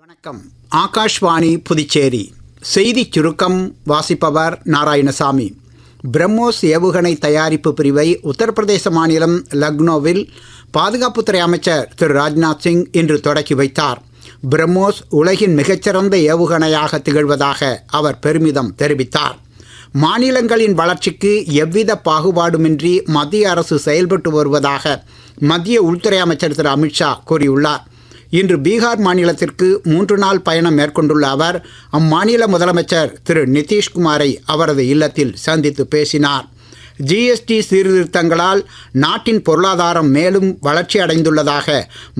வணக்கம். ஆகாஷ்வாணி புதுச்சேரி செய்திச் சுருக்கம் வாசிப்பவர் நாராயணசாமி. பிரம்மோஸ் ஏவுகணை தயாரிப்பு பிரிவை உத்தரப்பிரதேச மாநிலம் லக்னோவில் பாதுகாப்புத்துறை அமைச்சர் திரு ராஜ்நாத் சிங் இன்று தொடக்கி வைத்தார். பிரம்மோஸ் உலகின் மிகச்சிறந்த ஏவுகணையாக திகழ்வதாக அவர் பெருமிதம் தெரிவித்தார். மாநிலங்களின் வளர்ச்சிக்கு எவ்வித பாகுபாடுமின்றி மத்திய அரசு செயல்பட்டு வருவதாக மத்திய உள்துறை அமைச்சர் திரு அமித்ஷா கூறியுள்ளார். இன்று பீகார் மாநிலத்திற்கு 3 நாள் பயணம் மேற்கொண்டுள்ள அவர் அம்மாநில முதலமைச்சர் திரு நிதிஷ்குமாரை அவரது இல்லத்தில் சந்தித்து பேசினார். ஜிஎஸ்டி சீர்திருத்தங்களால் நாட்டின் பொருளாதாரம் மேலும் வளர்ச்சி அடைந்துள்ளதாக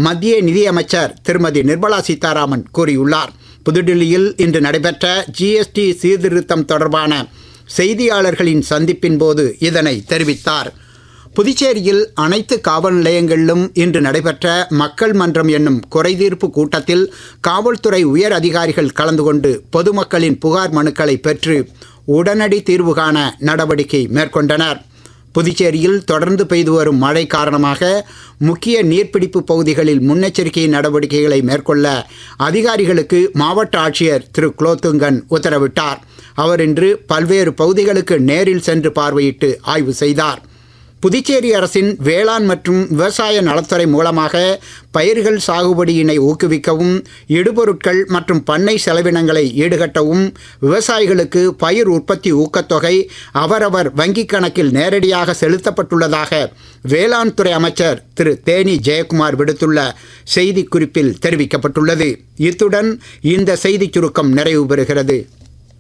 மத்திய நிதியமைச்சர் திருமதி நிர்மலா சீதாராமன் கூறியுள்ளார். புதுடில்லியில் இன்று நடைபெற்ற ஜிஎஸ்டி சீர்திருத்தம் தொடர்பான செய்தியாளர்களின் சந்திப்பின் போது இதனை தெரிவித்தார். புதுச்சேரியில் அனைத்து காவல் நிலையங்களிலும் இன்று நடைபெற்ற மக்கள் மன்றம் என்னும் குறைதீர்ப்பு கூட்டத்தில் காவல்துறை உயர் அதிகாரிகள் கலந்து கொண்டு பொதுமக்களின் புகார் மனுக்களை பெற்று உடனடி தீர்வு காண நடவடிக்கை மேற்கொண்டனர். புதுச்சேரியில் தொடர்ந்து பெய்து வரும் மழை காரணமாக முக்கிய நீர்பிடிப்பு பகுதிகளில் முன்னெச்சரிக்கை நடவடிக்கைகளை மேற்கொள்ள அதிகாரிகளுக்கு மாவட்ட ஆட்சியர் திரு குலோத்துங்கன் உத்தரவிட்டார். அவர் இன்று பல்வேறு பகுதிகளுக்கு நேரில் சென்று பார்வையிட்டு ஆய்வு செய்தார். புதுச்சேரி அரசின் வேளாண் மற்றும் விவசாய நலத்துறை மூலமாக பயிர்கள் சாகுபடியினை ஊக்குவிக்கவும் இடுபொருட்கள் மற்றும் பண்ணை செலவினங்களை ஈடுகட்டவும் விவசாயிகளுக்கு பயிர் உற்பத்தி ஊக்கத்தொகை அவரவர் வங்கிக் கணக்கில் நேரடியாக செலுத்தப்பட்டுள்ளதாக வேளாண் துறை அமைச்சர் திரு தேனி ஜெயக்குமார் விடுத்துள்ள செய்திக்குறிப்பில் தெரிவிக்கப்பட்டுள்ளது. இத்துடன் இந்த செய்திச் சுருக்கம் நிறைவு பெறுகிறது.